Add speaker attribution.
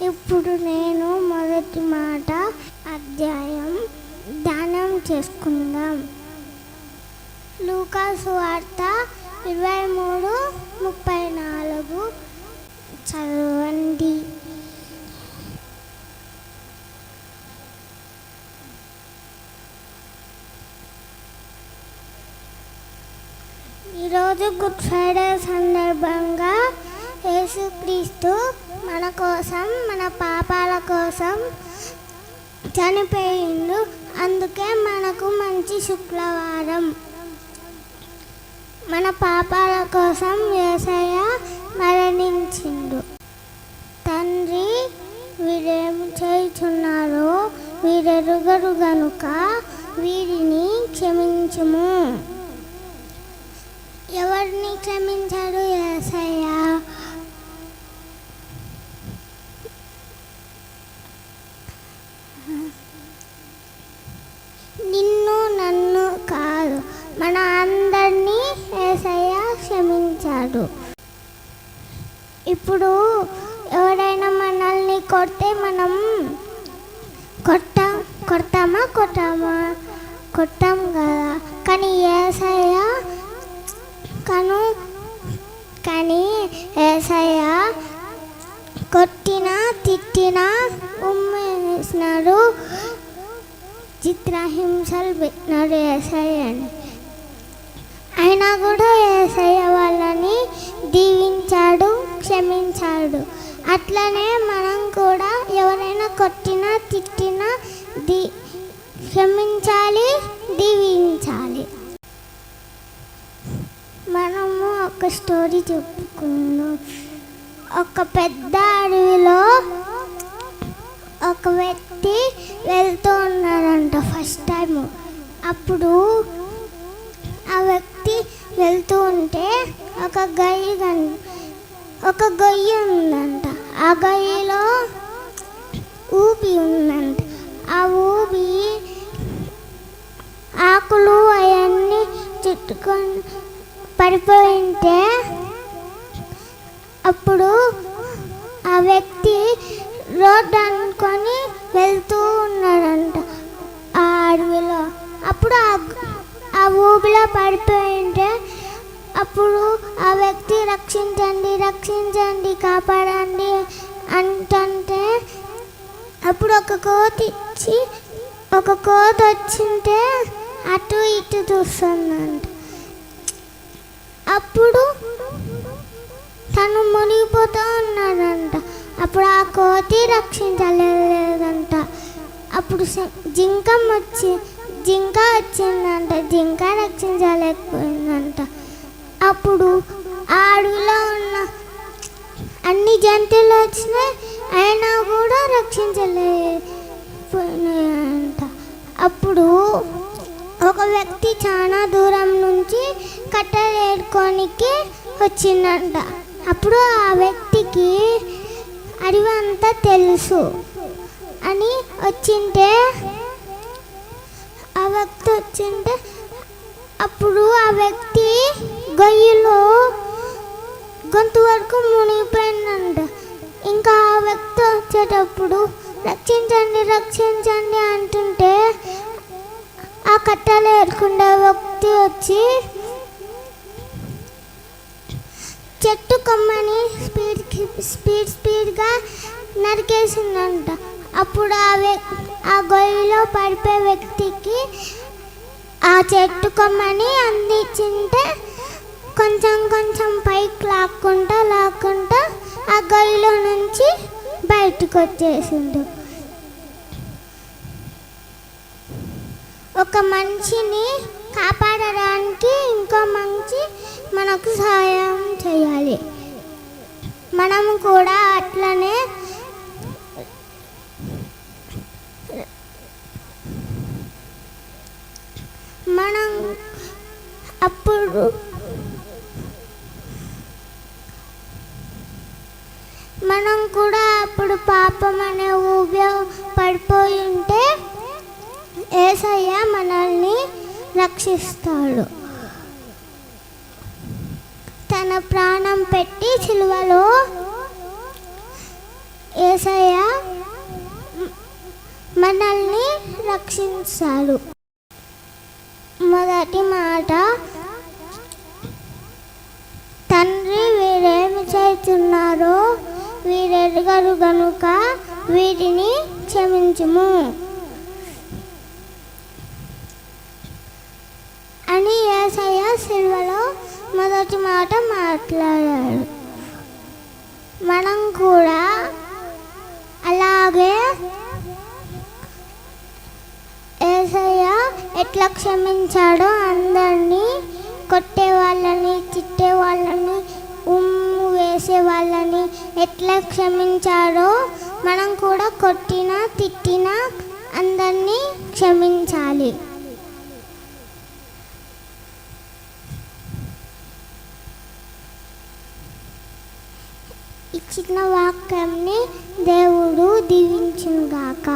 Speaker 1: ఇప్పుడు నేను మొదటి మాట అధ్యాయం ధ్యానం చేసుకుందాం. లూకా సువార్త 23:34 చదవండి. ఈరోజు గుడ్ ఫ్రైడే సందర్భంగా యేసుక్రీస్తు మన కోసం, మన పాపాల కోసం చనిపోయిండు. అందుకే మనకు మంచి శుక్రవారం. మన పాపాల కోసం యేసయ్య మరణించిండు. తండ్రి, వీరేమి చేయుచున్నారో వీరెరుగరు గనుక వీరిని క్షమించుము. ఎవరిని క్షమించాడు యేసయ్య? నిన్ను, నన్ను కాదు, మన అందరినీ యేసయ్య క్షమించాడు. ఇప్పుడు ఎవరైనా మనల్ని కొడితే మనం కొట్టాం కదా. కానీ యేసయ్య యేసయ్య కొట్టినా తిట్టినా ఉమ్మేసినాడు, చిత్రహింసలు పెట్టినాడు యేసయ్యని. అయినా కూడా యేసయ్య వాళ్ళని దీవించాడు, క్షమించాడు. అట్లనే మనం కూడా ఎవరైనా కొట్టినా తిట్టినా క్షమించాలి, దీవించాలి. మనము ఒక స్టోరీ చెప్పుకున్నాం. ఒక పెద్ద అడవిలో ఒక వ్యక్తి వెళ్తూ ఉన్నాడంట ఫస్ట్ టైం. అప్పుడు ఆ వ్యక్తి వెళ్తూ ఉంటే ఒక గొయ్యి ఉందంట. ఆ గొయ్యిలో ఊబి ఉందంట. ఆ ఊబి ఆకులు అవన్నీ చుట్టుకొని పడిపోయింటే అప్పుడు ఆ వ్యక్తి రోడ్డు అనుకొని వెళ్తూ ఉన్నాడంట ఆ అడవిలో. అప్పుడు ఆ ఊబిలో పడిపోయింటే అప్పుడు ఆ వ్యక్తి రక్షించండి, రక్షించండి, కాపాడండి అంటుంటే అప్పుడు ఒక కోతి వచ్చింటే అటు ఇటు చూస్తుందంట. అప్పుడు తను మునిగిపోతూ ఉన్నాడంట. అప్పుడు ఆ కోతి రక్షించలేదంట. అప్పుడు జింక వచ్చిందంట. జింక రక్షించలేకపోయిందంట. అప్పుడు ఆ అడవిలో ఉన్న అన్ని జంతువులు వచ్చినాయి, అయినా కూడా రక్షించలేకపోయినాయంట. అప్పుడు ఒక వ్యక్తి చాలా దూరం నుంచి కట్టెలు ఏరుకోనికి వచ్చిందంట. అప్పుడు ఆ వ్యక్తికి అడవి అంతా తెలుసు అని వచ్చింటే అప్పుడు ఆ వ్యక్తి గొయ్యిలో గొంతు వరకు మునిగిపోయిందంట. ఇంకా ఆ వ్యక్తి వచ్చేటప్పుడు రక్షించండి, రక్షించండి అంటుంటే ఆ కట్టెలు ఏరుకునే వ్యక్తి వచ్చి చెట్టు కొమ్మని స్పీడ్గా నరికేసిందంట. అప్పుడు ఆ గొయ్యిలో పడిపోయే వ్యక్తికి ఆ చెట్టు కొమ్మని అందించింటే కొంచెం పైకి లాక్కుంటా ఆ గొయ్యిలో నుంచి బయటకు వచ్చేసిండు. ఒక మనిషిని కాపాడడానికి ఇంకో మనిషి మనకు సహాయం చేయాలి. మనం కూడా అట్లనే మనం కూడా అప్పుడు పాపం అనే ఊబిలో పడిపోయి ఉంటే యేసయ్య మనల్ని రక్షిస్తాడు. తన ప్రాణం పెట్టి సిలువలో యేసయ్య క్షమించాడు. మొదటి మాట, తండ్రి వీరేమి చేస్తున్నారో వీరెరుగరు గనుక వీరిని క్షమించుము అని యేసయ్య సిలువలో మొదటి మాట మాట్లాడాడు. మనం కూడా అలాగే యేసయ్య ఎట్లా క్షమించాడో అందరినీ, కొట్టే వాళ్ళని, తిట్టే వాళ్ళని, ఉమ్ము వేసే వాళ్ళని ఎట్లా క్షమించాడో మనం కూడా కొట్టినా తిట్టినా అందరినీ క్షమించాలి. ఈ చిన్న వాక్యంని దేవుడు దీవించును గాక.